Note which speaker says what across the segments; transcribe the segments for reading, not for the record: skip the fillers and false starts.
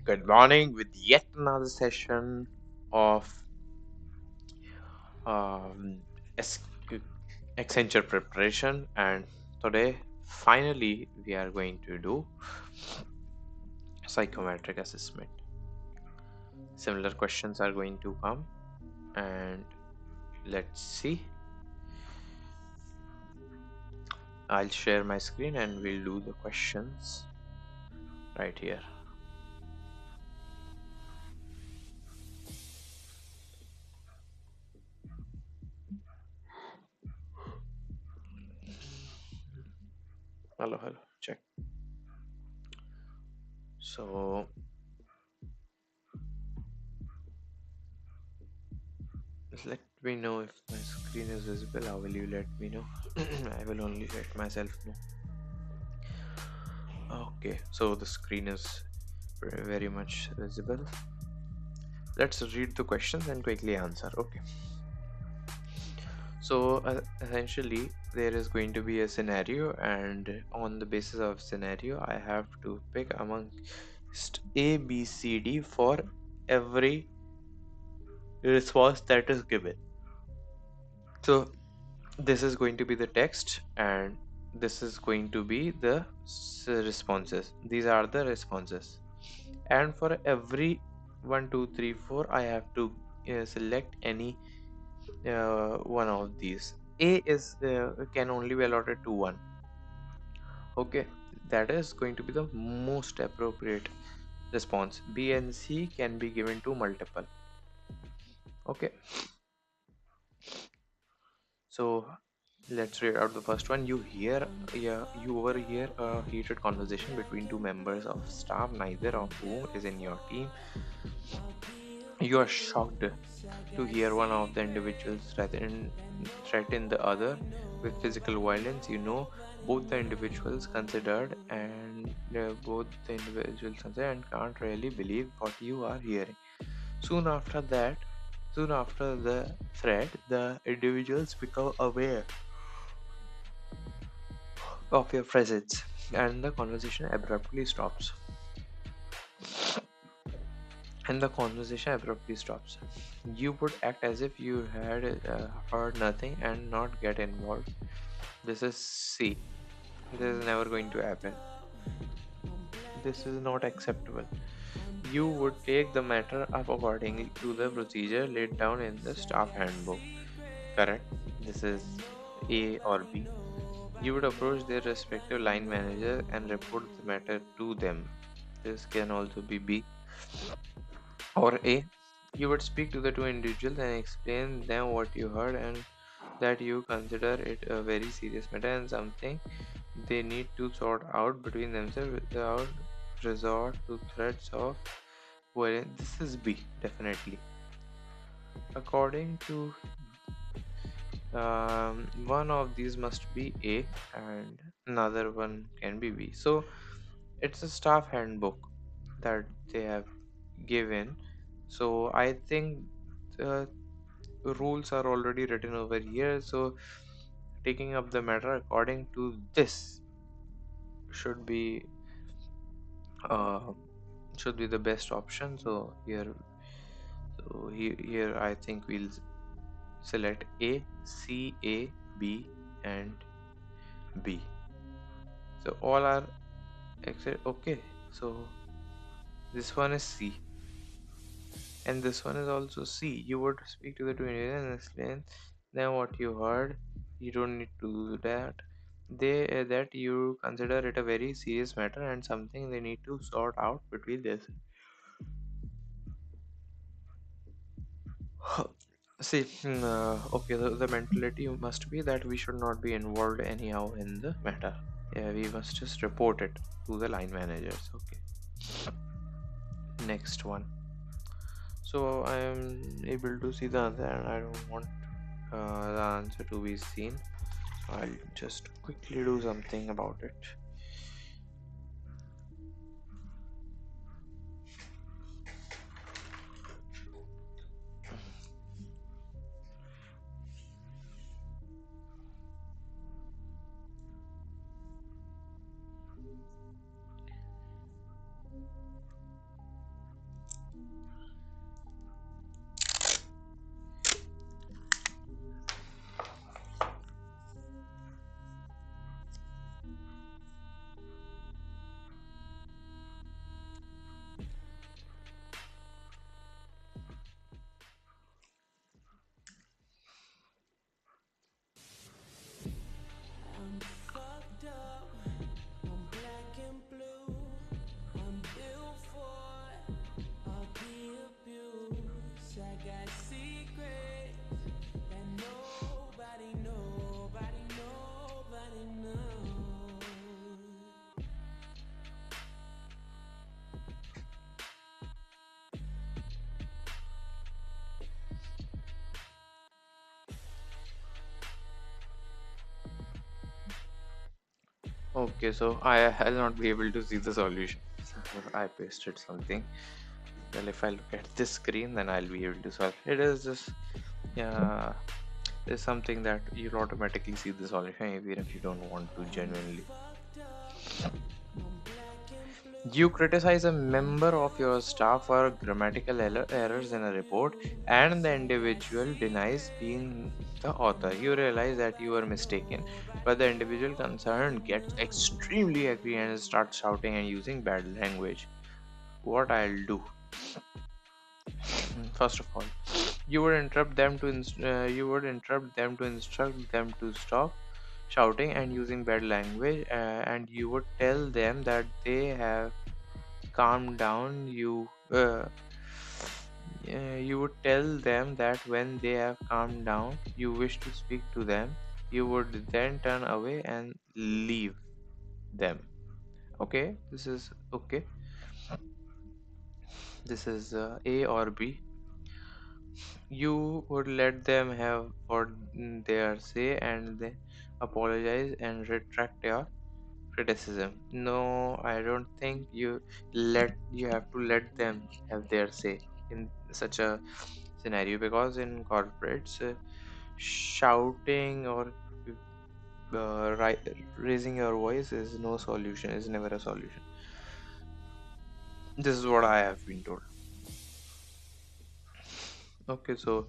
Speaker 1: Good morning with yet another session of um, es- Accenture preparation, and today finally we are going to do psychometric assessment. Similar questions are going to come, and let's see. I'll share my screen and we'll do the questions right here. Hello, check. So let me know if my screen is visible. How will you let me know? I will only let myself know. Okay, so the screen is very much visible. Let's read the questions and quickly answer. Okay, so essentially there is going to be a scenario, and on the basis of scenario I have to pick amongst A, B, C, D for every response that is given. So this is going to be the text, and this is going to be the responses. These are the responses, and for every 1 2 3 4 I have to select any one of these. A is can only be allotted to one. Okay, that is going to be the most appropriate response. B and C can be given to multiple. Okay, so let's read out the first one. You overhear a heated conversation between two members of staff, neither of whom is in your team. You are shocked to hear one of the individuals threaten the other with physical violence. You know both the individuals considered and and can't really believe what you are hearing. Soon after that, soon after the threat, the individuals become aware of your presence, and the conversation abruptly stops. And the conversation abruptly stops. You would act as if you had heard nothing and not get involved. This is C. This is never going to happen. This is not acceptable. You would take the matter up accordingly to the procedure laid down in the staff handbook. Correct? This is A or B. You would approach their respective line manager and report the matter to them. This can also be B. Or A. You would speak to the two individuals and explain them what you heard and that you consider it a very serious matter and something they need to sort out between themselves without resort to threats of violence. This is B, definitely. According to one of these must be A and another one can be B. So it's a staff handbook that they have given. So I think the rules are already written over here. So taking up the matter according to this should be uh, should be the best option. So here I think we'll select A, C, A, B, and B. So all are except okay. So this one is C, and this one is also C. You would speak to the two individuals and explain them what you heard. You don't need to do that. They that you consider it a very serious matter and something they need to sort out between this. See, okay, the mentality must be that we should not be involved anyhow in the matter. Yeah, we must just report it to the line managers. Okay, next one. So I am able to see the answer, and I don't want the answer to be seen. So I'll just quickly do something about it. Okay, so I'll not be able to see the solution. I pasted something. Well, if I look at this screen, then I'll be able to solve. It is just, yeah, it's something that you'll automatically see the solution even if you don't want to genuinely. You criticize a member of your staff for grammatical errors in a report, and the individual denies being the author. You realize that you were mistaken, but the individual concerned gets extremely angry and starts shouting and using bad language. What I'll do? First of all, you would interrupt them to instruct them to stop shouting and using bad language, and you would tell them that they have calmed down. You would tell them that when they have calmed down, you wish to speak to them. You would then turn away and leave them. Okay, this is okay. This is A or B. You would let them have what their say and then apologize and retract your criticism. No, I don't think you have to let them have their say in such a scenario, because in corporates, shouting or raising your voice is no solution, is never a solution. This is what I have been told. Okay, so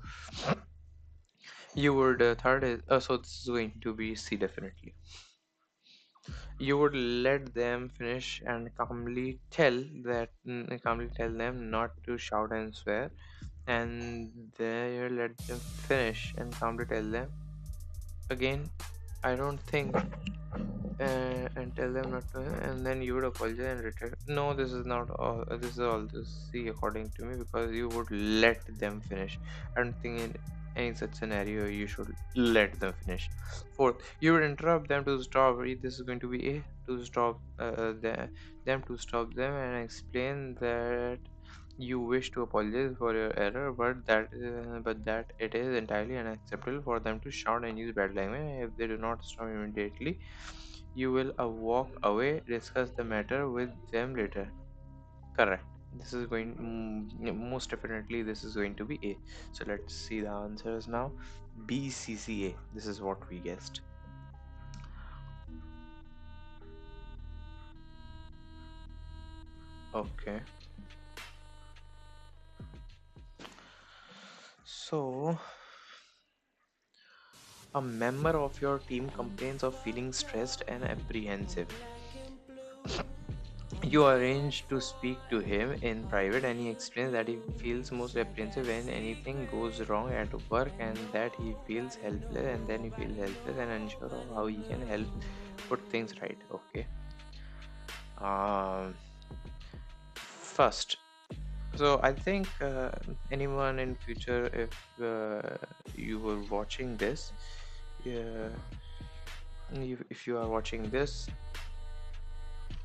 Speaker 1: you would third is so this is going to be C definitely. You would let them finish and calmly tell them not to shout and swear, and then you let them finish and calmly tell them again. I don't think and tell them not to, and then you would apologize and return. No, this is not all. This is all this C according to me, because you would let them finish. I don't think in any such scenario you should let them finish. Fourth, you would interrupt them to stop. This is going to be A, to stop them, to stop them and explain that you wish to apologize for your error, but that it is entirely unacceptable for them to shout and use bad language. If they do not stop immediately, you will walk away, discuss the matter with them later. Correct. This is most definitely this is going to be A. So let's see the answers now. BCCA. This is what we guessed. Okay. So a member of your team complains of feeling stressed and apprehensive. You arrange to speak to him in private, and he explains that he feels most apprehensive when anything goes wrong at work, and that he feels helpless, and then he feels helpless and unsure of how he can help put things right. Okay. Um, First, so I think anyone in future, if you were watching this, uh, if you are watching this,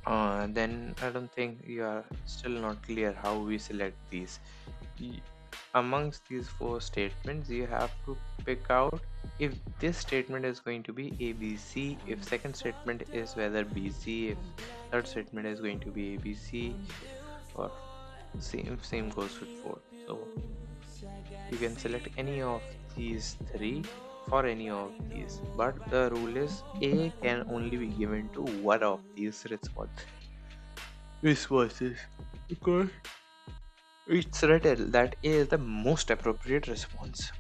Speaker 1: then I don't think you are still not clear how we select these. Y- Amongst these four statements, you have to pick out if this statement is going to be ABC, if second statement is whether BC, if third statement is going to be ABC, or same goes with fourth. So you can select any of these three for any of these, but the rule is A can only be given to one of these responses, because it's written that A is the most appropriate response.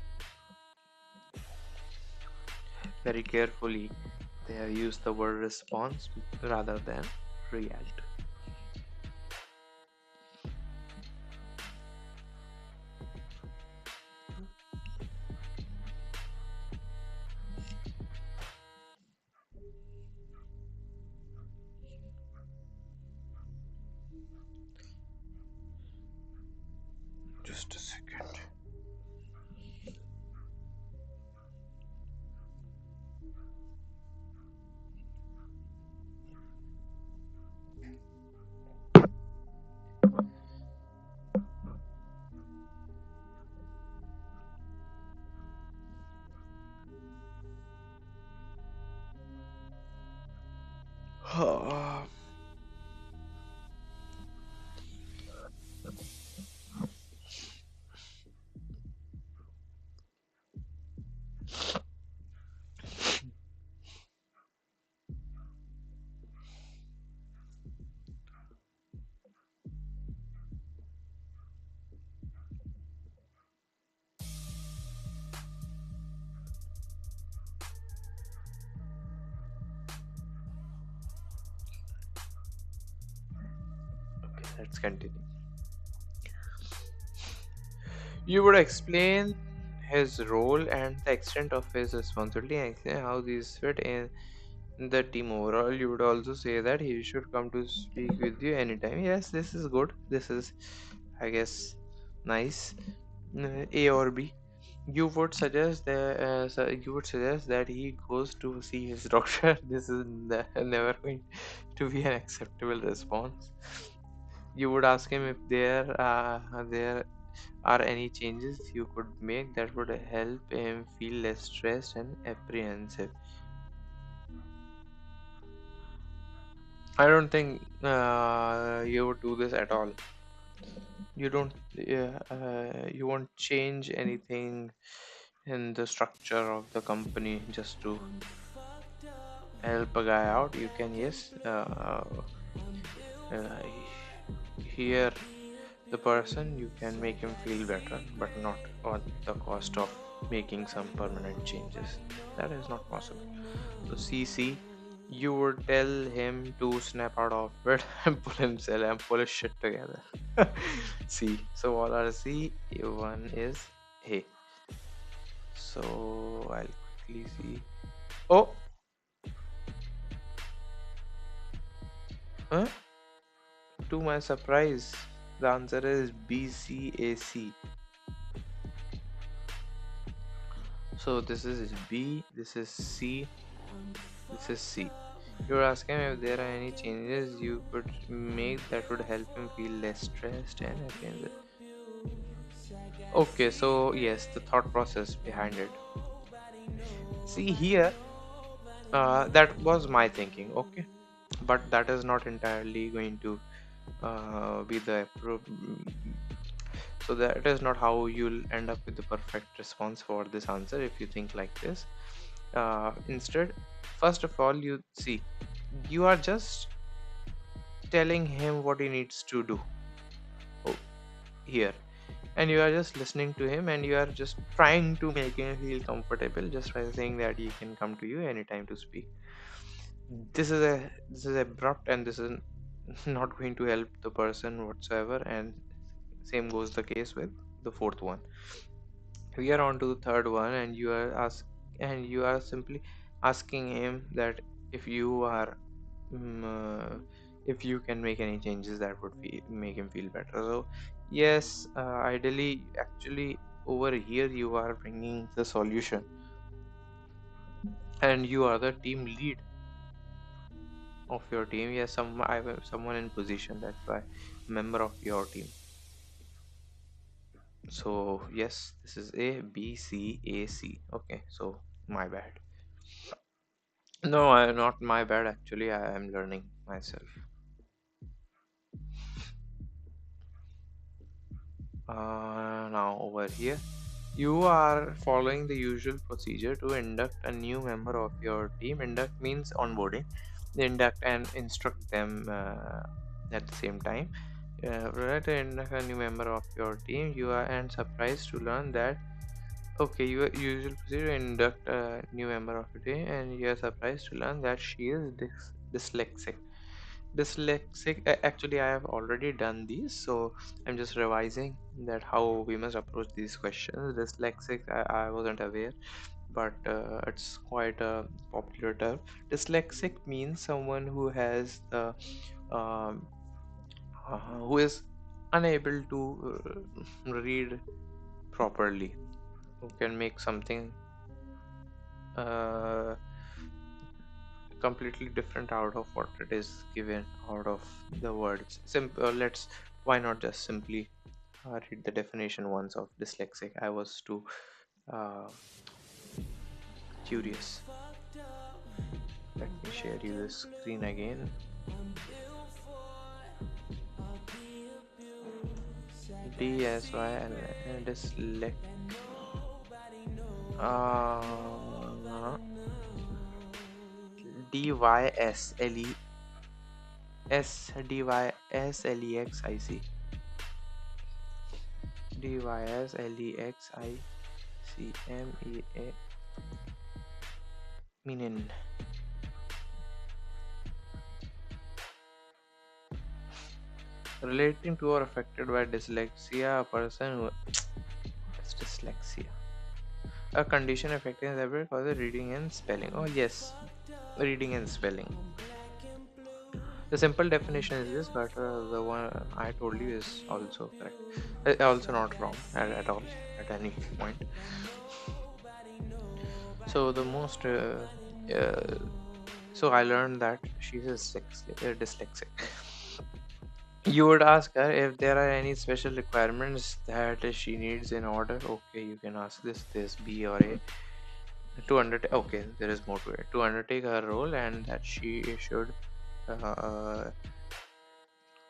Speaker 1: Very carefully, they have used the word response rather than react. Just a second. Okay, let's continue. You would explain his role and the extent of his responsibility and explain how these fit in the team overall. You would also say that he should come to speak with you anytime. Yes, this is good. This is, I guess, nice. A or B. You would suggest that you would suggest that he goes to see his doctor. This is never going to be an acceptable response. You would ask him if there are any changes you could make that would help him feel less stressed and apprehensive. I don't think you would do this at all. You don't. You won't change anything in the structure of the company just to help a guy out. You can, yes, uh, hear the person. You can make him feel better, but not at the cost of making some permanent changes. That is not possible. So CC, you would tell him to snap out of it and pull himself and pull his shit together. C. So all are C. One is A. So I'll quickly see. Oh, huh? To my surprise, the answer is BCAC. So this is B, this is C, this is C. You're asking if there are any changes you could make that would help him feel less stressed and apprehensive. Okay, so yes, the thought process behind it. See here, that was my thinking. Okay, but that is not entirely going to be the so that is not how you'll end up with the perfect response for this answer if you think like this. Instead, first of all, you see, you are just telling him what he needs to do. Oh, here, and you are just listening to him, and you are just trying to make him feel comfortable just by saying that he can come to you anytime to speak. This is abrupt, and this is not going to help the person whatsoever, and same goes the case with the fourth one. We are on to the third one, and you are simply asking him that if you are mm, uh, if you can make any changes that would make him feel better. So yes, ideally, actually, over here you are bringing the solution, and you are the team lead of your team. Yes, someone in position, that's why member of your team. So yes, this is A, B, C, A, C. Okay, so my bad. No, not my bad. Actually, I am learning myself. Now over here, you are following the usual procedure to induct a new member of your team. Induct means onboarding. Induct and instruct them at the same time. Right, to induct a new member of your team, you are and surprised to learn that okay, your usual procedure to induct a new member of your team, and you are surprised to learn that she is dyslexic. Actually, I have already done these, so I'm just revising that how we must approach these questions. Dyslexic, I wasn't aware, but it's quite a popular term. Dyslexic means someone who has um, who is unable to read properly, who can make something uh, completely different out of what it is given out of the words. Let's why not just simply read the definition once of dyslexic. I was too uh, curious. Let me share you the screen again. Dyslect. Uh, Dyslexic. Dyslexic. Meaning relating to or affected by dyslexia, a person who has dyslexia, a condition affecting the ability for the reading and spelling. Oh yes, reading and spelling. The simple definition is this, but the one I told you is also correct. Also not wrong at all at any point. So the most uh, so I learned that she's dyslexic. You would ask her if there are any special requirements that she needs in order. Okay, you can ask this B or A to undertake. Okay, there is more to it. To undertake her role, and that she should uh,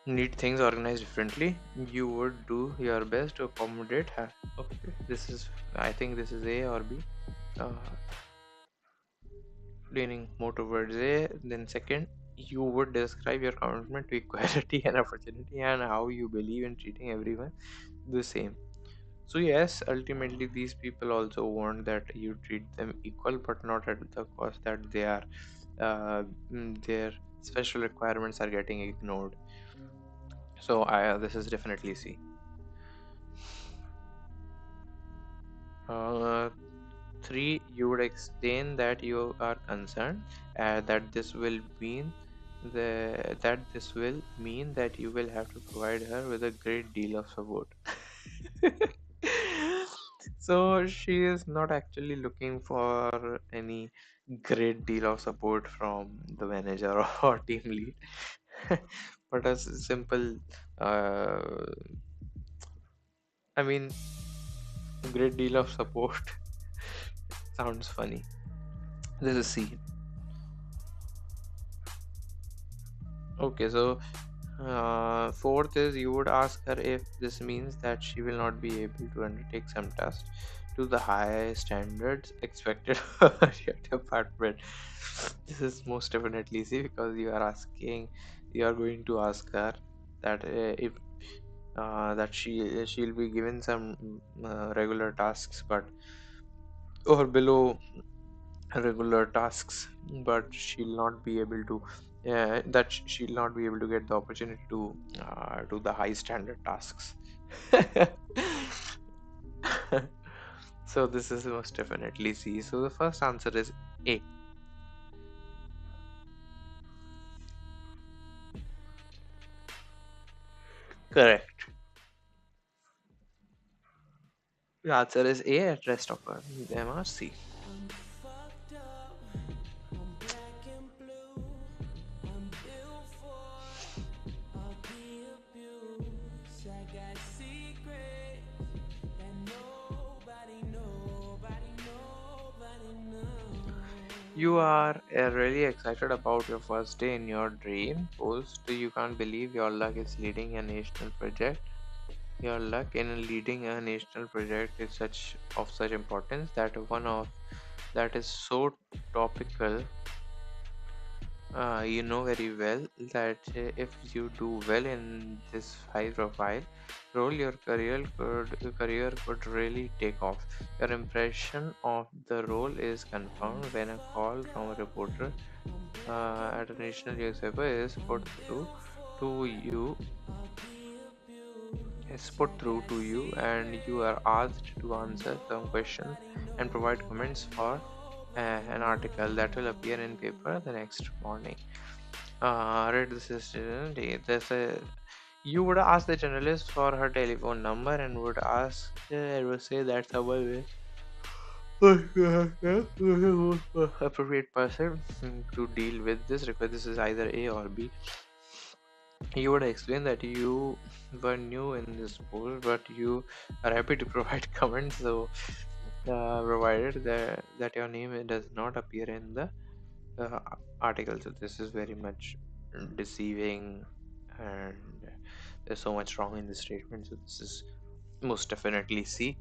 Speaker 1: need things organized differently. You would do your best to accommodate her. Okay, this is. I think this is A or B. Uh, Leaning more towards A. Then second, you would describe your commitment to equality and opportunity and how you believe in treating everyone the same. So yes, ultimately these people also want that you treat them equal, but not at the cost that their special requirements are getting ignored. So this is definitely C. Uh, 3, you would explain that you are concerned, that this will mean this will mean that you will have to provide her with a great deal of support. So she is not actually looking for any great deal of support from the manager or team lead, but a simple, uh, I mean, a great deal of support sounds funny. This is C. Okay, so fourth is you would ask her if this means that she will not be able to undertake some tasks to the high standards expected of your department. This is most definitely easy because you are going to ask her that if that she'll be given some regular tasks, but or below regular tasks, but she'll not be able to she'll not be able to get the opportunity to do the high standard tasks. So this is most definitely C. So the first answer is A. Correct. The answer is A, at rest of them are C. You are really excited about your first day in your dream post. You can't believe your luck is leading a national project. Your luck in leading a national project is such importance that one of that is so topical. You know very well that if you do well in this high profile role, your career could really take off. Your impression of the role is confirmed when a call from a reporter at a national newspaper to you is put through to you, and you are asked to answer some questions and provide comments for an article that will appear in paper the next morning. Read the system. You would ask the journalist for her telephone number and would say that someone will appropriate person to deal with this request. This is either A or B. You would explain that you were new in this post, but you are happy to provide comments. So, provided that your name does not appear in the uh, article. So this is very much deceiving, and there's so much wrong in this statement. So this is most definitely C.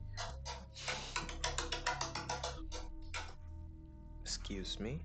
Speaker 1: Excuse me.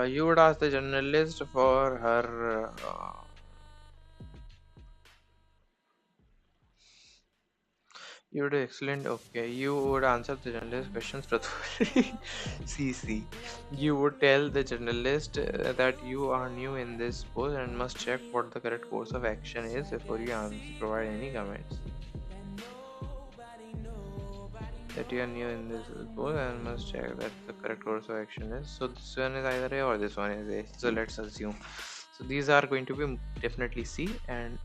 Speaker 1: You would ask the journalist for her. You would excellent. Okay, you would answer the journalist questions truthfully. CC. You would tell the journalist that you are new in this post and must check what the correct course of action is before you provide any comments. That you are new in this post and must check that the correct course of action is. So this one is either A or this one is A. So let's assume. So these are going to be definitely C, and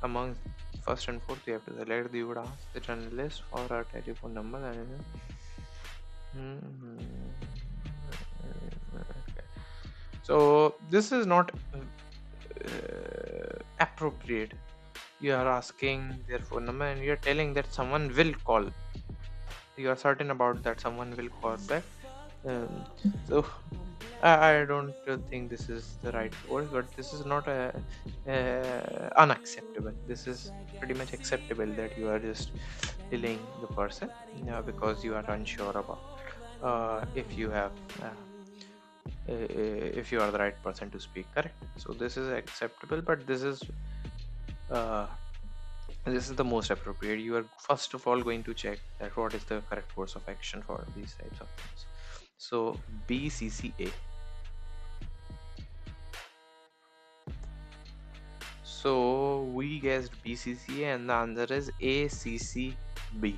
Speaker 1: among first and fourth you have to select. You would ask the journalist for a telephone number and okay. So this is not appropriate. You are asking their phone number and you are telling that someone will call. You are certain about that someone will call back. Um, so I don't think this is the right word, but this is not unacceptable. This is pretty much acceptable that you are just telling the person because you are unsure about if you have if you are the right person to speak. Correct. So this is acceptable, but uh, this is the most appropriate. You are first of all going to check that what is the correct course of action for these types of things. So BCCA. So we guessed BCCA and the answer is ACCB.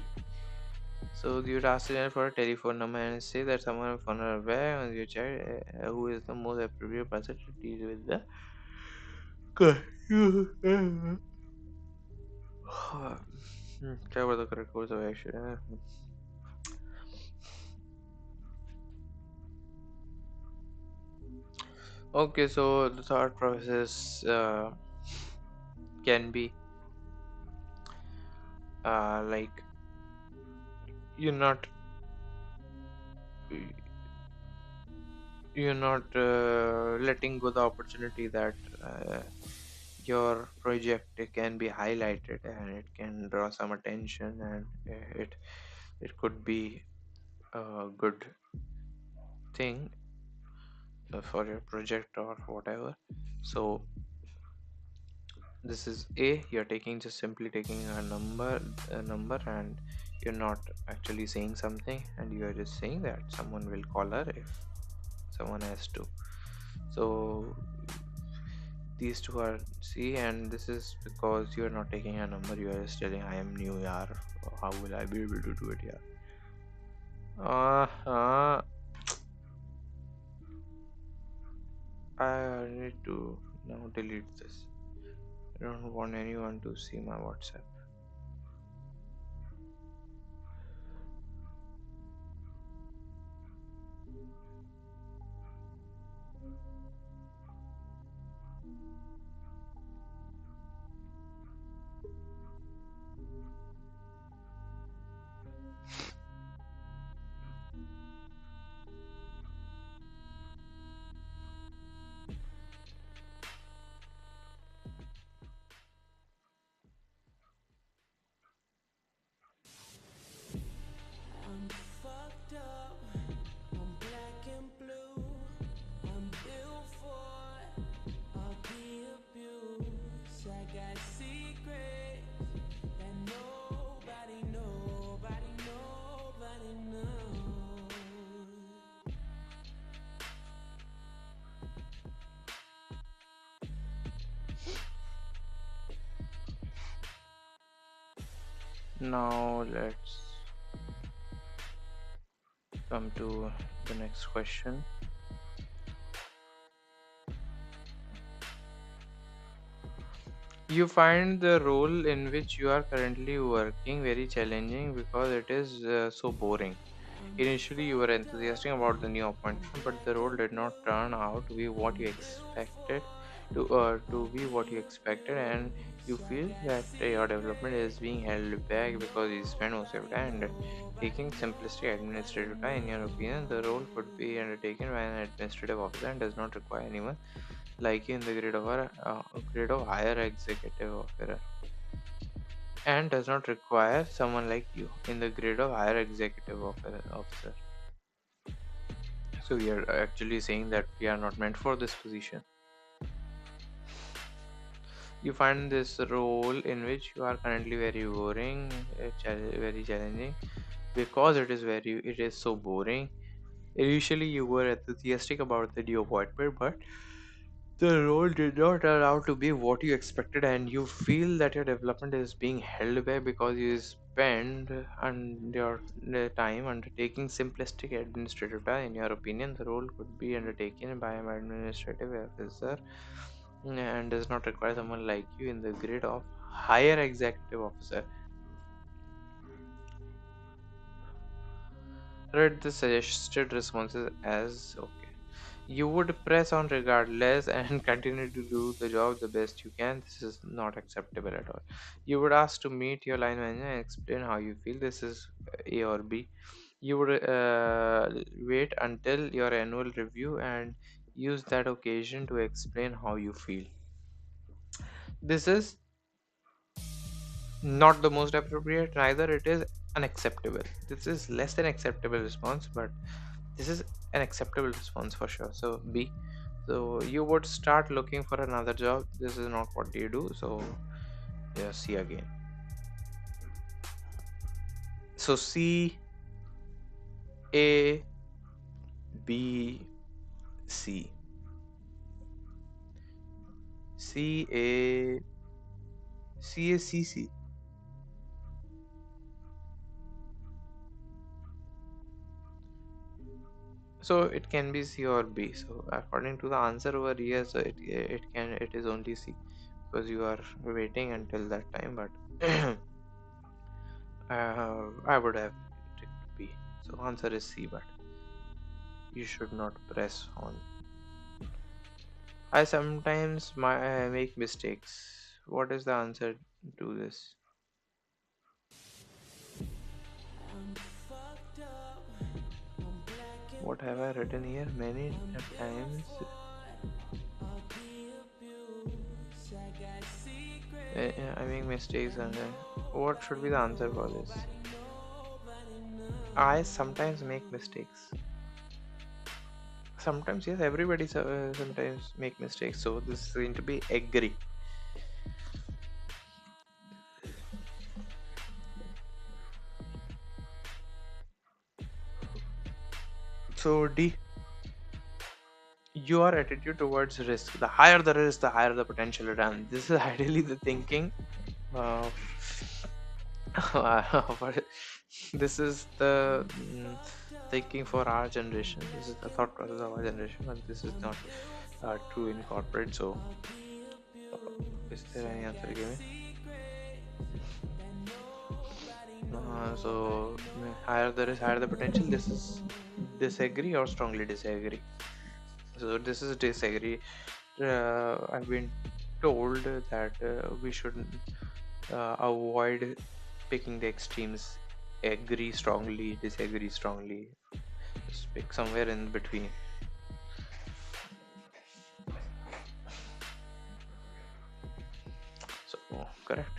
Speaker 1: So you would ask them for a telephone number and say that someone phone her back and you check who is the most appropriate person to deal with the cover the correct course of action. Okay, so the thought process can be like you're not letting go the opportunity that your project can be highlighted and it can draw some attention, and it could be a good thing for your project or whatever. So this is A. You're taking just simply taking a number, and you're not actually saying something, and you are just saying that someone will call her if someone has to. So these two are C, and this is because you're not taking a number. You are just telling I am new yaar. How will I be able to do it here? Uh, I need to now delete this. I don't want anyone to see my WhatsApp. Now let's come to the next question. You find the role in which you are currently working very challenging because it is so boring. Initially, you were enthusiastic about the new appointment, but the role did not turn out to be what you expected to be what you expected, and you feel that your development is being held back because you spend most of your time taking simplistic administrative time. In your opinion, the role could be undertaken by an administrative officer and does not require anyone like you in the grade of higher executive officer, and does not require someone like you in the grade of higher executive officer. So we are actually saying that we are not meant for this position. You find this role in which you are currently very boring, very challenging because it is so boring. Initially, you were enthusiastic about the new appointment, but the role did not turn out to be what you expected, and you feel that your development is being held back because you spend your time undertaking simplistic administrative tasks. In your opinion, the role could be undertaken by an administrative officer and does not require someone like you in the grade of higher executive officer. Read the suggested responses as okay. You would press on regardless and continue to do the job the best you can. This is not acceptable at all. You would ask to meet your line manager and explain how you feel. This is A or B. You would wait until your annual review and use that occasion to explain how you feel. This is not the most appropriate, neither it is unacceptable. This is less than acceptable response, but this is an acceptable response for sure. So B. So you would start looking for another job. This is not what you do. So yeah, C again. So C, A, B, C. C, A, C, A, C, C. So it can be C or B. So according to the answer over here, so it is only C because you are waiting until that time. But I would have picked B. So answer is C, but you should not press on. I sometimes make mistakes. What is the answer to this? What have I written here? Many times I make mistakes, and what should be the answer for this? I sometimes make mistakes. Sometimes, yes, everybody sometimes make mistakes. So this is going to be agree. So D, your attitude towards risk. The higher the risk, the higher the potential return. This is ideally the thinking. Uh, but this is the thinking for our generation. This is the thought process of our generation, but this is not true in corporate. So, is there any answer given? Higher the risk, higher the potential. This is disagree or strongly disagree. So this is disagree. I've been told that we should avoid picking the extremes. Agree strongly, disagree strongly. Just pick somewhere in between. So correct.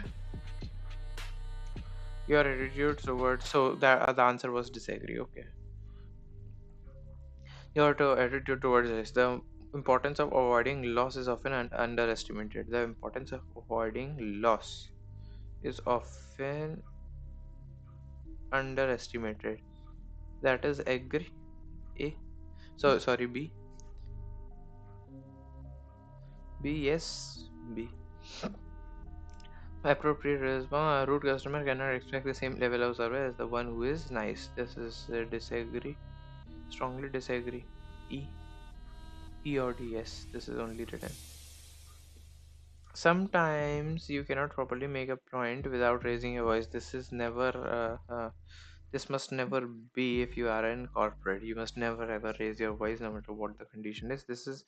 Speaker 1: Your attitude towards the answer was disagree. Okay. Attitude towards this. The importance of avoiding loss is often underestimated. The importance of avoiding loss is often underestimated. That is agree. A. So sorry, B. B, yes, B. Appropriate response. A rude customer cannot expect the same level of service as the one who is nice. This is disagree. Strongly disagree. E. E or D. Yes. This is only written. Sometimes you cannot properly make a point without raising your voice. This is never. This must never be if you are in corporate. You must never ever raise your voice no matter what the condition is. This is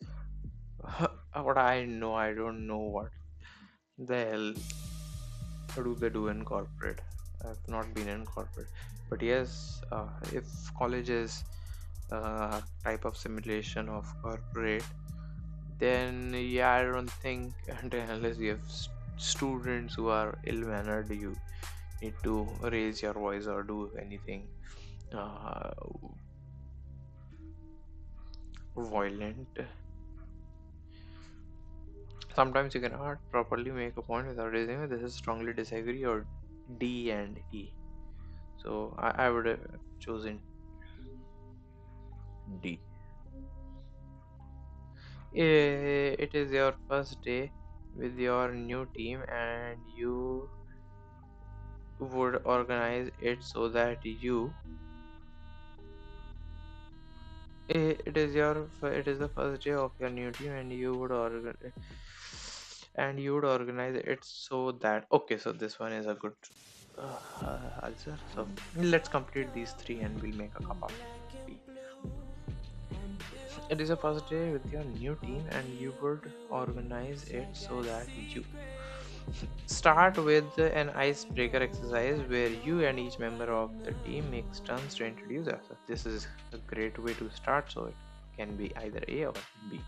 Speaker 1: what I know. I don't know what the hell do they do in corporate. I've not been in corporate, but yes, if college is type of simulation of corporate, then yeah, I don't think unless you have students who are ill-mannered, you need to raise your voice or do anything uh, violent. Sometimes you cannot properly make a point without raising it. This is strongly disagree or D and E. So I would have chosen D. It is your first day with your new team, and you would organize it so that it is the first day of your new team, and you would organize it so that okay. So this one is a good answer. So let's complete these three, and we'll make a cup of tea. It is a first day with your new team, and you would organize it so that you start with an icebreaker exercise where you and each member of the team makes turns to introduce ourselves. This is a great way to start, so it can be either A or B.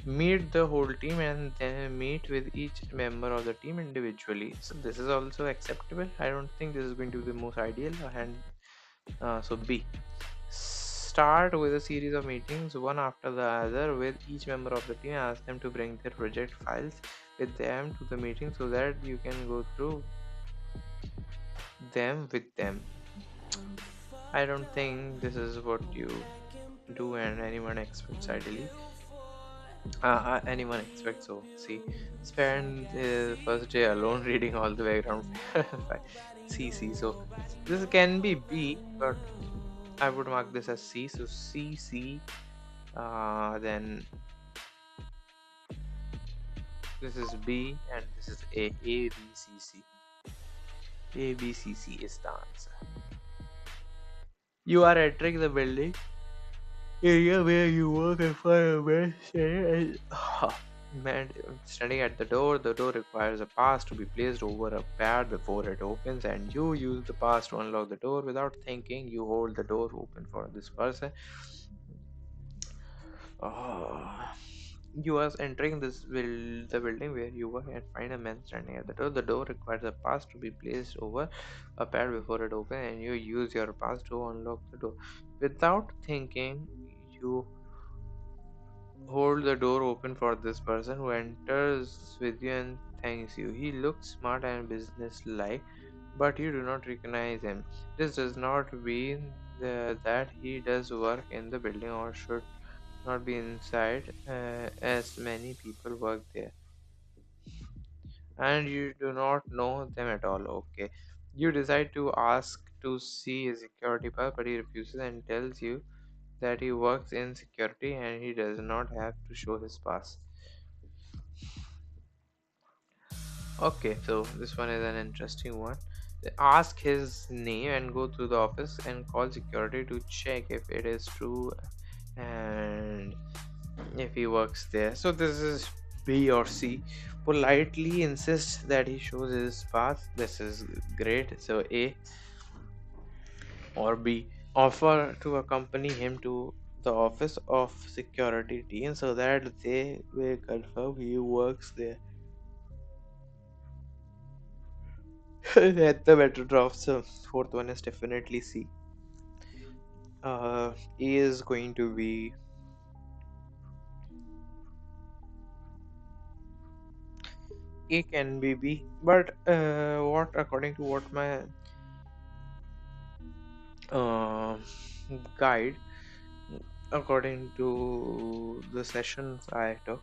Speaker 1: Meet the whole team and then meet with each member of the team individually. So this is also acceptable. I don't think this is going to be the most ideal. And so B. Start with a series of meetings, one after the other, with each member of the team. Ask them to bring their project files with them to the meeting so that you can go through them with them. I don't think this is what you do and anyone expects ideally. Anyone expects so. See, spend the first day alone reading all the way around. C C. So this can be B, but I would mark this as C. So C C. Then this is B and this is A. A B C C. A B C C is the answer. You are entering the building area where you work and find a man standing at the door. The door requires a pass to be placed over a pad before it opens, and you use the pass to unlock the door without thinking. You hold the door open for this person. Oh. You are entering the building where you work and find a man standing at the door. The door requires a pass to be placed over a pad before it opens, and you use your pass to unlock the door. Without thinking, you hold the door open for this person who enters with you and thanks you. He looks smart and business-like, but you do not recognize him. This does not mean that he does work in the building or should not be inside, as many people work there and you do not know them at all. Okay, you decide to ask to see a security pass, but he refuses and tells you that he works in security and he does not have to show his pass. Okay, so this one is an interesting one. Ask his name and go to the office and call security to check if it is true and if he works there. So this is B or C. Politely insists that he shows his pass. This is great. So A or B. Offer to accompany him to the office of security team so that they will confirm he works there. At the better drop. So fourth one is definitely C. A is going to be A can be B, but what according to what my uh, guide, according to the sessions I took,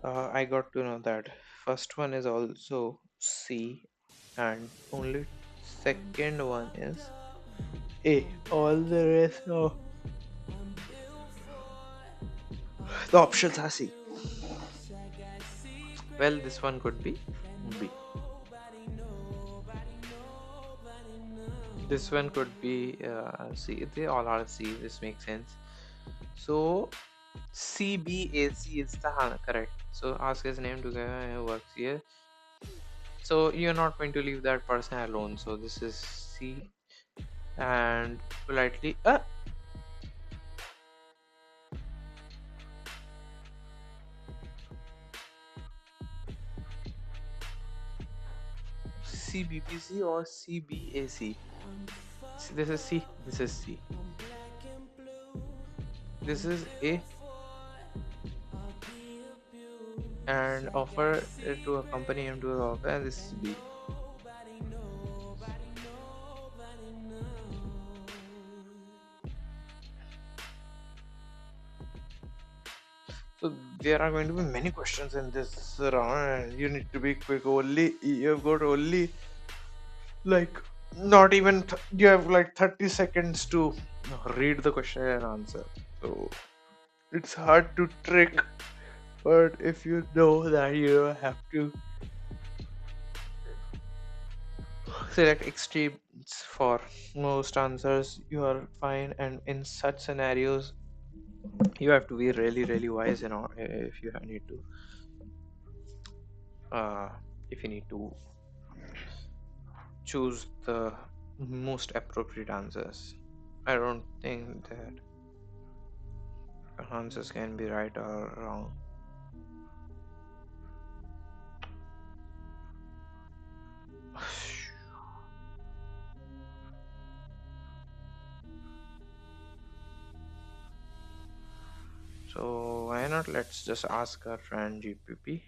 Speaker 1: I got to know that first one is also C, and only second one is A. All the rest of the options are C. Well, this one could be B. This one could be C. They all are C. This makes sense. So CBAC is the correct. So ask his name together who works here. So you're not going to leave that person alone. So this is C, and politely CBBC or CBAC. This is C. This is C. This is A, and offer to accompany him to the office. And this is B. So there are going to be many questions in this round, and you need to be quick. Only you've got only like not even you have like 30 seconds to read the question and answer. So it's hard to trick, but if you know that you have to select extremes for most answers, you are fine. And in such scenarios, you have to be really, really wise. You know, if you need to, uh, if you need to choose the most appropriate answers. I don't think that answers can be right or wrong. So why not let's just ask our friend GPP.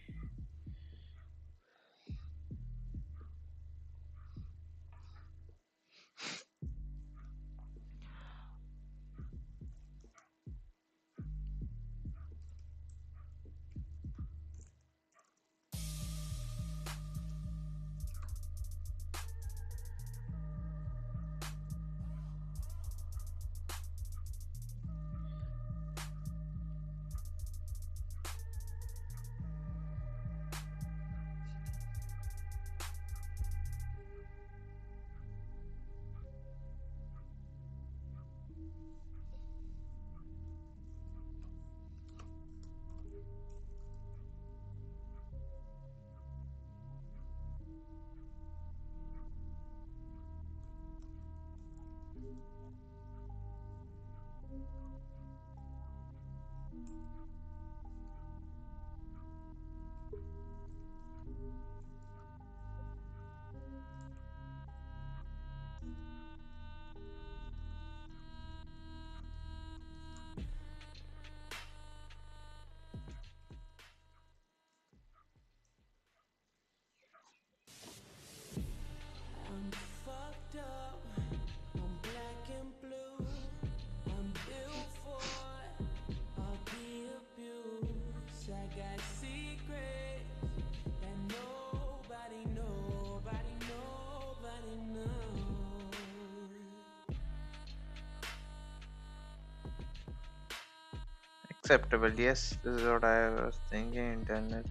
Speaker 1: Acceptable, yes, this is what I was thinking internally.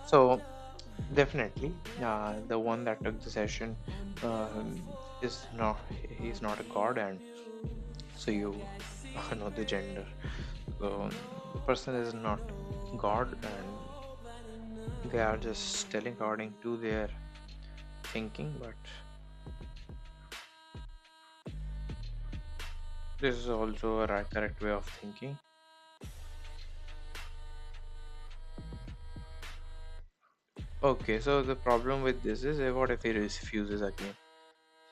Speaker 1: So definitely, the one that took the session um, is not, he's not a god, and so you know the gender. So the person is not god, and they are just telling according to their thinking. But this is also a correct way of thinking. Okay, so the problem with this is, what if he refuses again?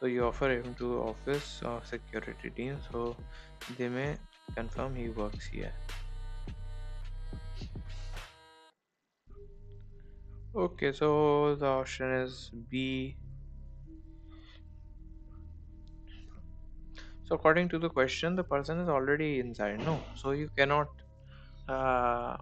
Speaker 1: So you offer him to office or security team, so they may confirm he works here. Okay, so the option is B. So according to the question, the person is already inside. No, so you cannot. Uh,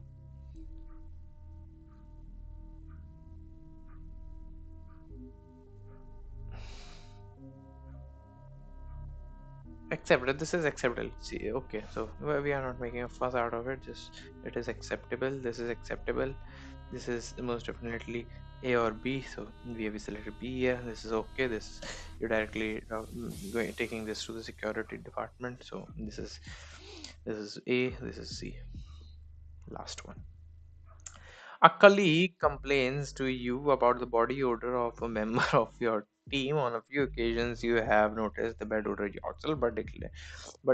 Speaker 1: Accepted. This is acceptable. See, okay, so we are not making a fuss out of it. Just it is acceptable. This is acceptable. This is most definitely A or B. So we have selected B here. This is okay. This you're directly going taking this to the security department. So this is A. This is C. Last one. A colleague complains to you about the body odor of a member of your team. On a few occasions, you have noticed the bad odor yourself, but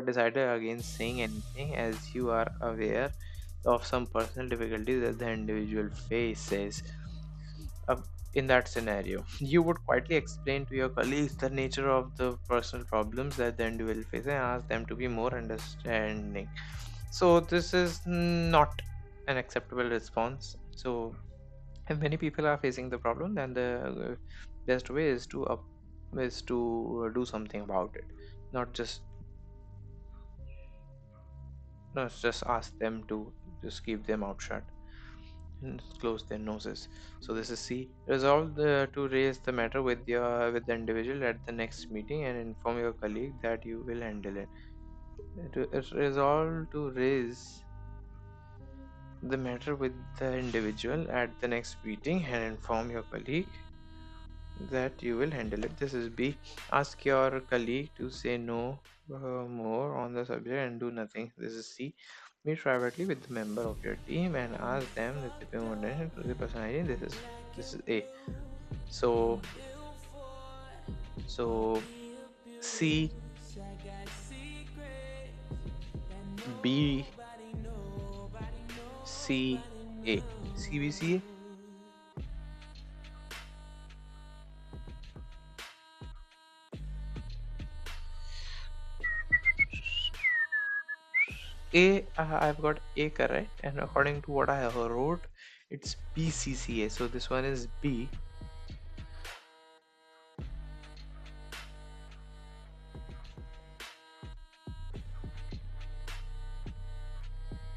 Speaker 1: decided against saying anything as you are aware of some personal difficulties that the individual faces. Uh, in that scenario, you would quietly explain to your colleagues the nature of the personal problems that the individual faces and ask them to be more understanding. So, this is not an acceptable response. So, if many people are facing the problem, then the best way is to do something about it, not just ask them to just keep their mouth shut and close their noses. So this is C. Resolve to raise the matter with the individual at the next meeting and inform your colleague that you will handle it. Resolve to raise the matter with the individual at the next meeting and inform your colleague that you will handle it. This is B. Ask your colleague to say no more on the subject and do nothing. This is C. Meet privately with the member of your team and ask them if they pay more attention to the personality. This is A. So so C, B, C, A. CBCA. I've got A correct, and according to what I have wrote, it's BCCA. So this one is B.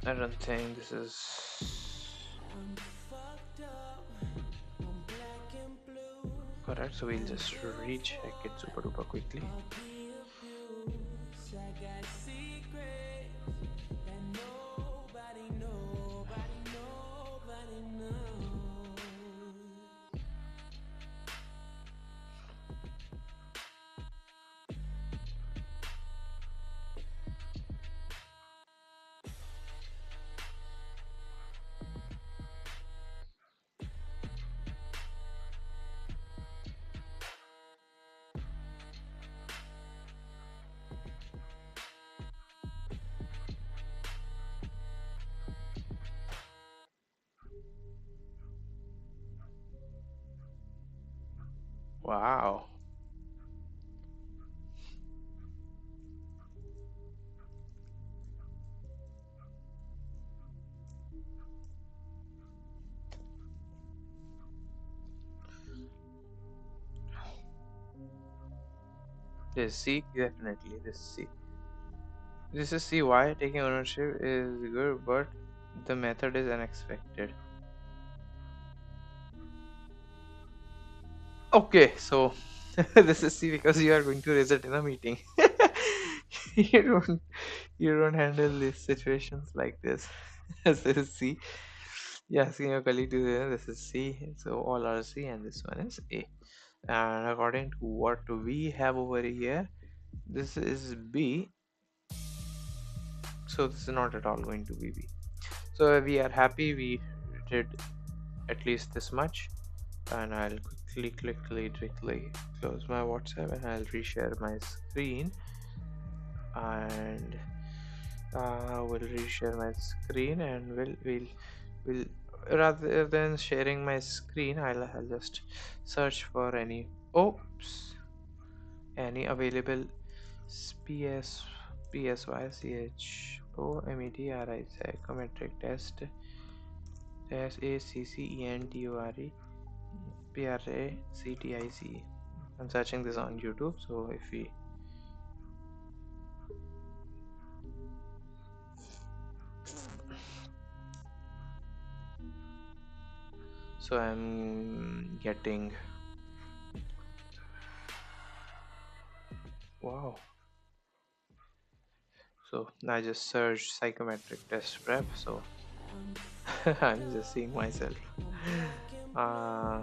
Speaker 1: I don't think this is correct, so we'll just recheck it super duper quickly. Wow. This C, definitely. This C. This is C. Why taking ownership is good, but the method is unexpected. Okay, so this is C because you are going to raise it in a meeting. you don't you don't handle these situations like this. This is C. Yeah, asking your colleague to do this is C. So all are C and this one is A. And according to what we have over here, this is B. So this is not at all going to be B. So we are happy we did at least this much. And I'll quickly close my WhatsApp and I'll reshare my screen and will reshare my screen and will rather than sharing my screen, I'll just search for any available PS PSYCHOMETRI psychometric test. SACCENTURE Practic. I'm searching this on YouTube. So if we I'm getting, wow. So I just searched psychometric test prep. So I'm just seeing myself. Uh,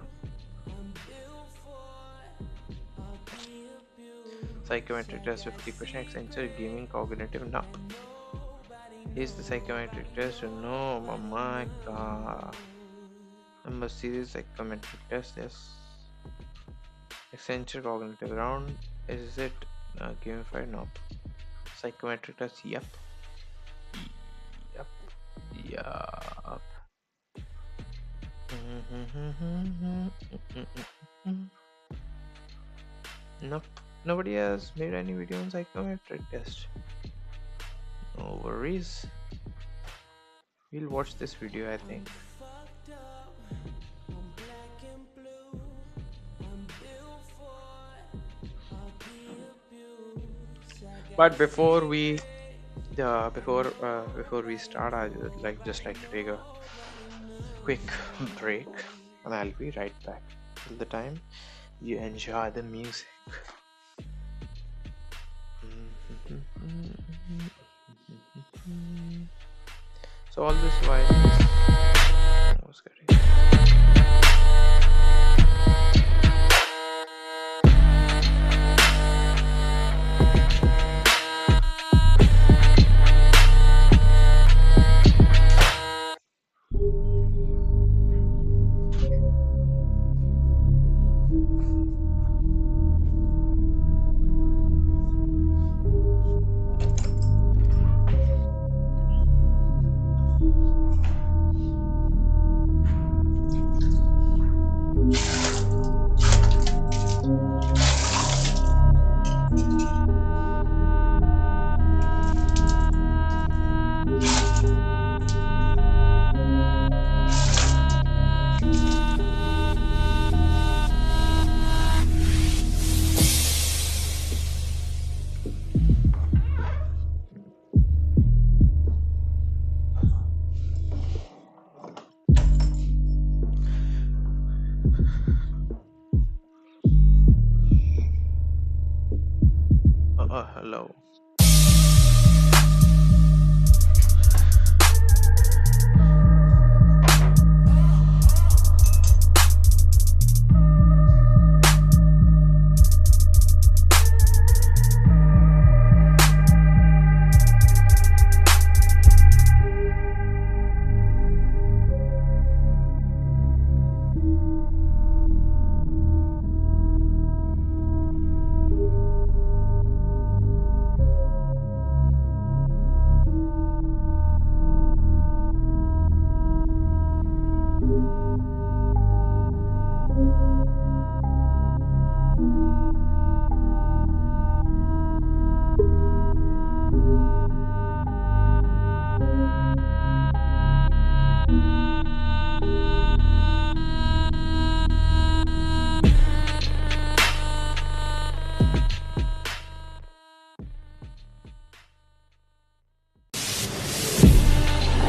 Speaker 1: Psychometric test 50% Accenture gaming cognitive. No. Is the psychometric test? No, oh my god. Number series psychometric test. Yes. Accenture cognitive round. Is it gamified? No. Psychometric test. Yep. Yep. Yup. Nope. Nobody has made any video on psychometric test. No worries. We'll watch this video, I think. But before we start, I would like to take a quick break, and I'll be right back. Till the time, you enjoy the music. So all this while, was getting. Hello.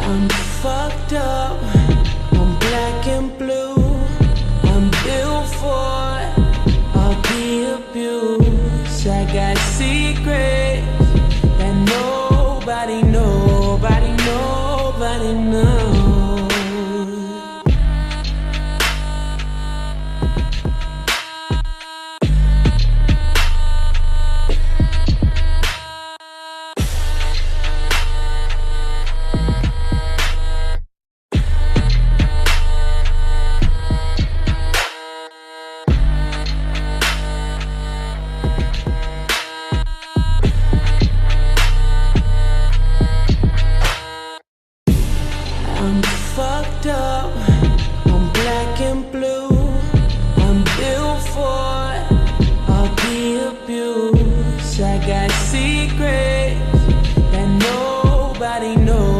Speaker 2: I'm fucked up, I'm black and blue, I'm built for all the abuse. I got secrets that nobody knows. I'm fucked up, I'm black and blue, I'm built for all the abuse. I got secrets that nobody knows.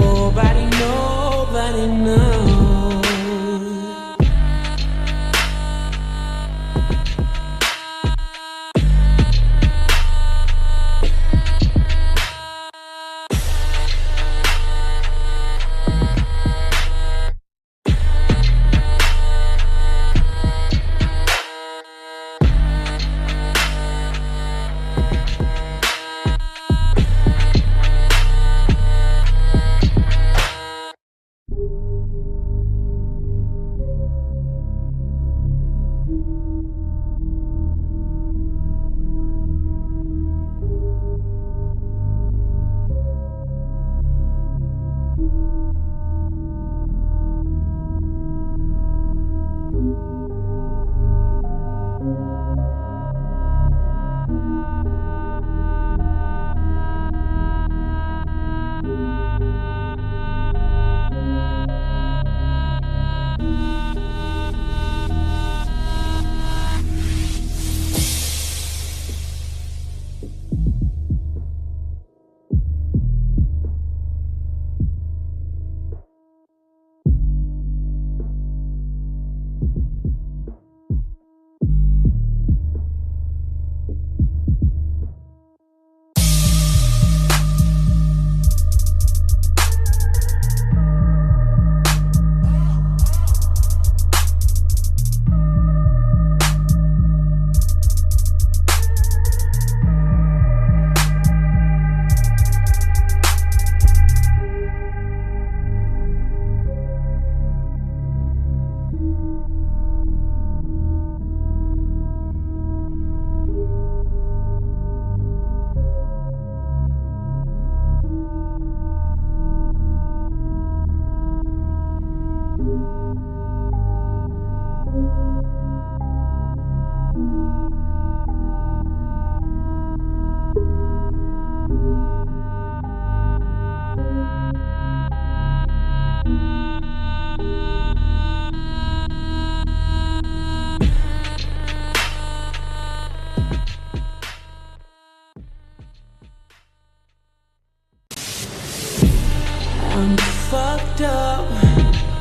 Speaker 2: fucked up.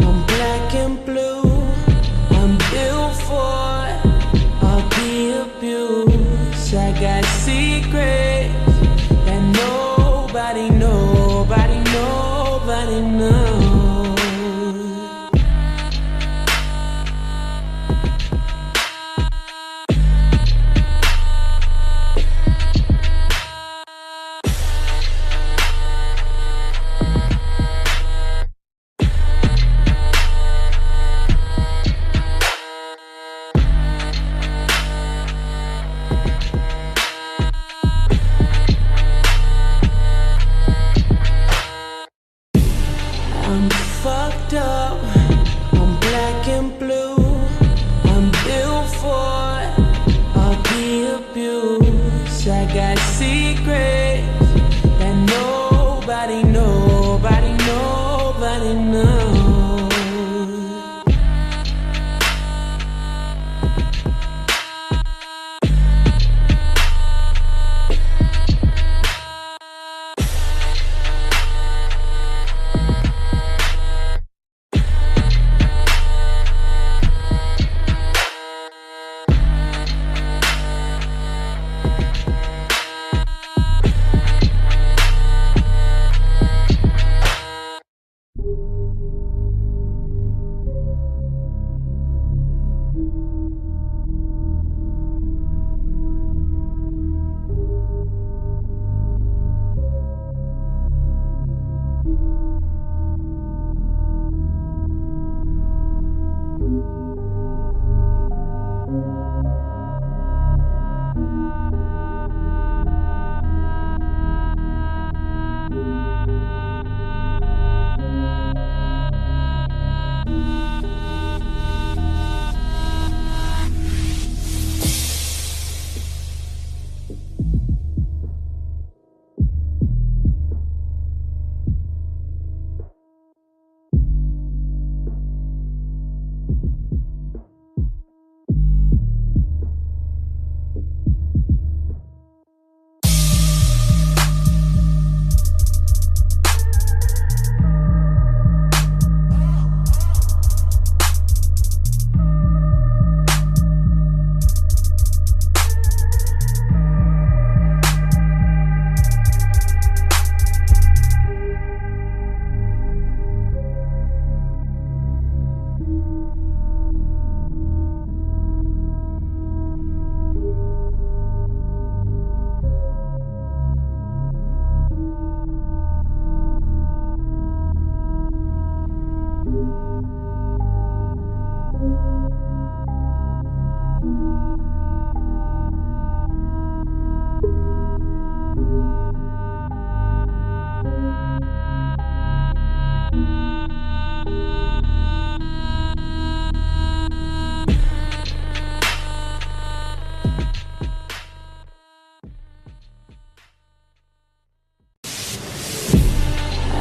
Speaker 2: I'm black and blue. I'm built for all the abuse. I got secrets that nobody knows. I'm fucked up. I'm black and blue. I'm built for all the abuse. I got secrets that nobody knows.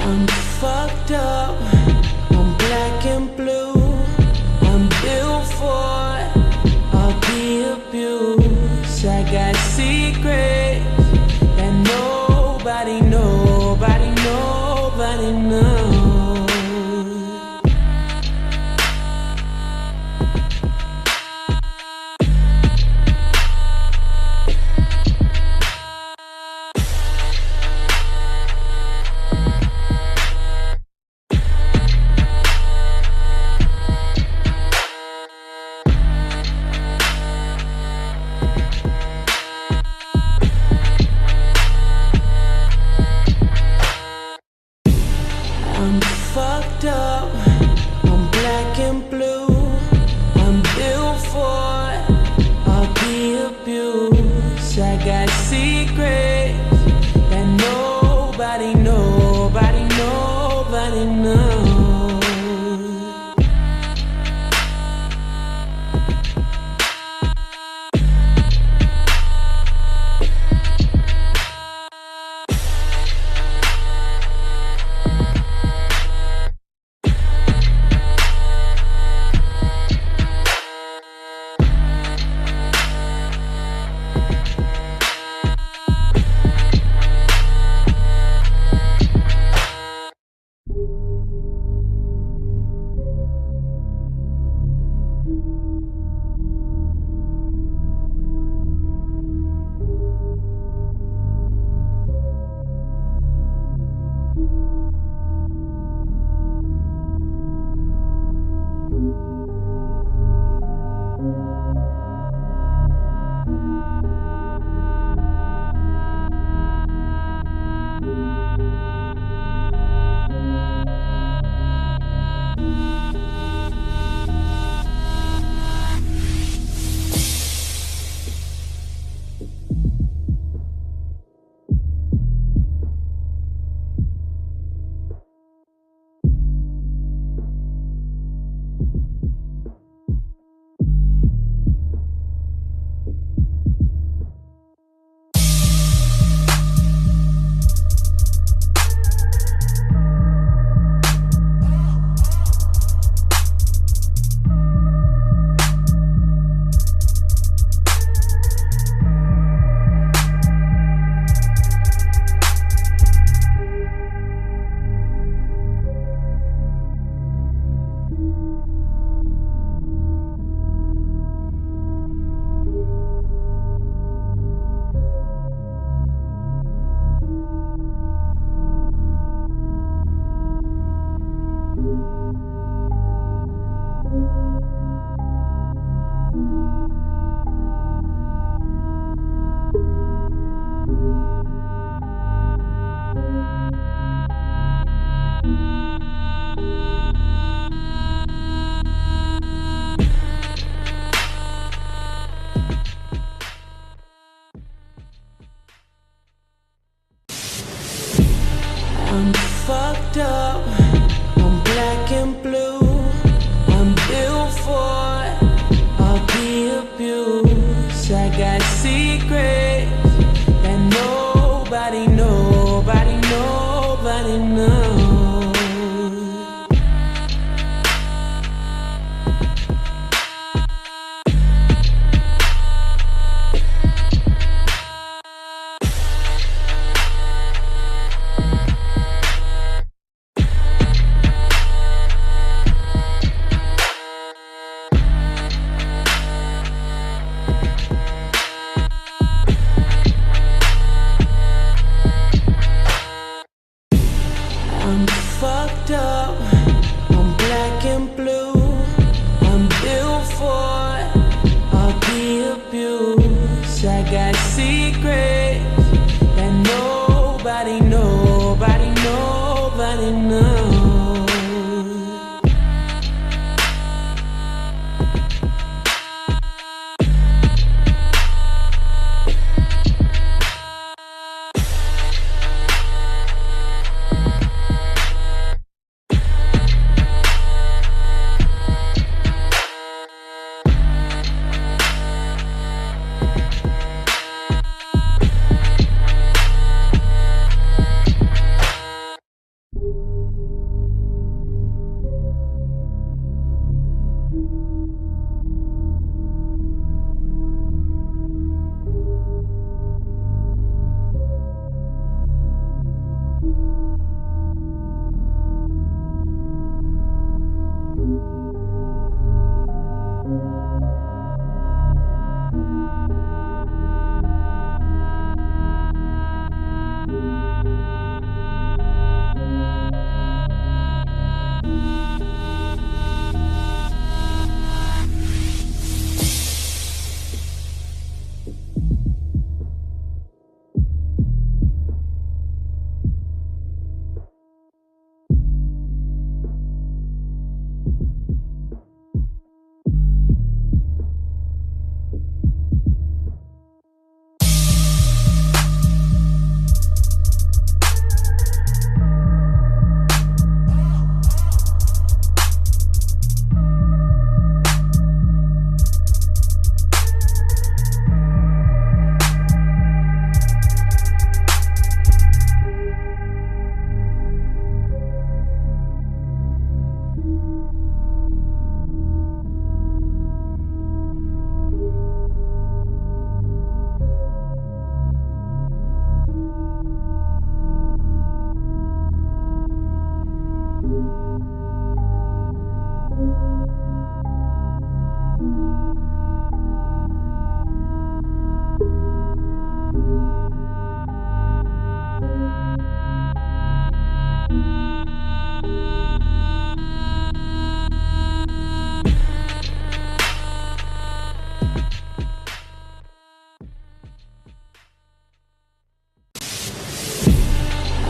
Speaker 2: I'm fucked up. I'm black and blue. I'm built for all the abuse. I got secrets that nobody knows. I'm fucked up, I'm black and blue. I'm built for all the abuse. I got secrets that nobody knows. I'm fucked up, I'm black and blue. I'm built for all the abuse. I got secrets that nobody knows.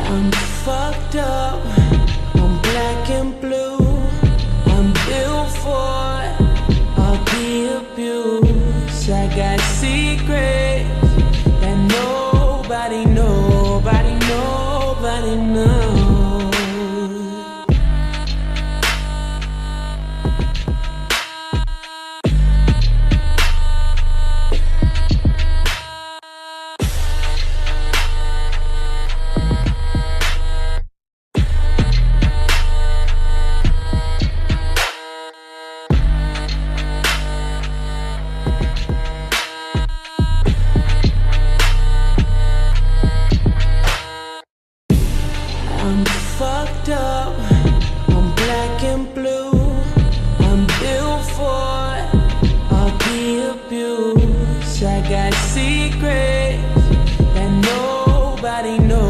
Speaker 2: I'm fucked up, I'm black and blue. I'm built for all the abuse. I got secrets that nobody knows. I'm fucked up, I'm black and blue. I'm built for all the abuse. I got secrets that nobody knows.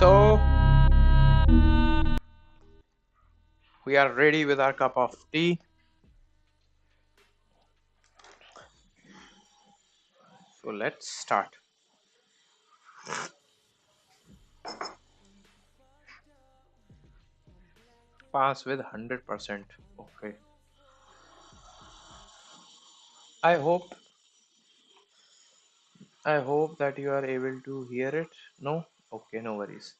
Speaker 1: So we are ready with our cup of tea. So let's start. Pass with 100%. Okay. I hope I hope that you are able to hear it. No? Okay, no worries.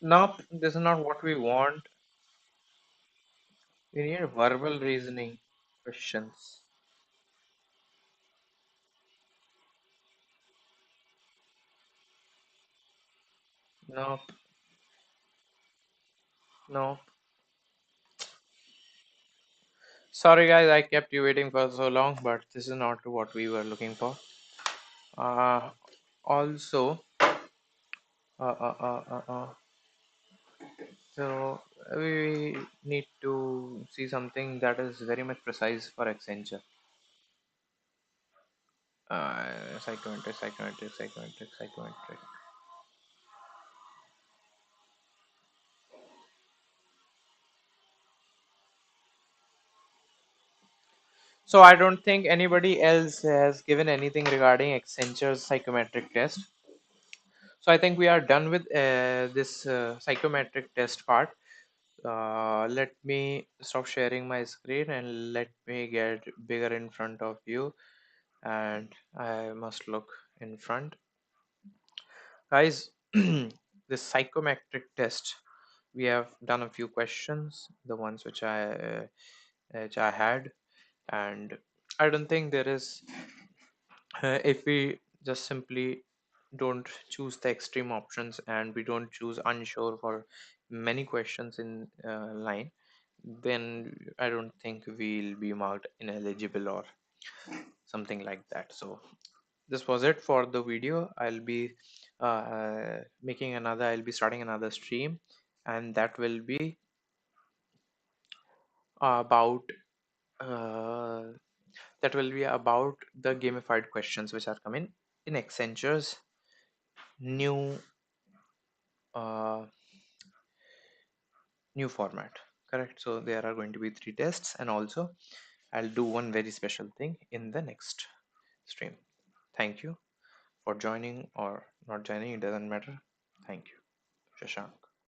Speaker 1: Nope, this is not what we want. We need verbal reasoning questions. Nope, nope. Sorry guys, I kept you waiting for so long, but this is not what we were looking for. Uh, also, uh, uh, uh, so we need to see something that is very much precise for Accenture. Psychometric. So I don't think anybody else has given anything regarding Accenture's psychometric test. So I think we are done with this psychometric test part. Let me stop sharing my screen and let me get bigger in front of you. And I must look in front. Guys, this psychometric test, we have done a few questions, the ones which I had, and I don't think there is if we just simply don't choose the extreme options and we don't choose unsure for many questions in line, then I don't think we'll be marked ineligible or something like that. So this was it for the video. I'll be starting another stream, and that will be about uh, the gamified questions which are coming in Accenture's new uh, new format. Correct. So there are going to be 3 tests, and also I'll do one very special thing in the next stream. Thank you for joining or not joining. It doesn't matter. Thank you, Shashank.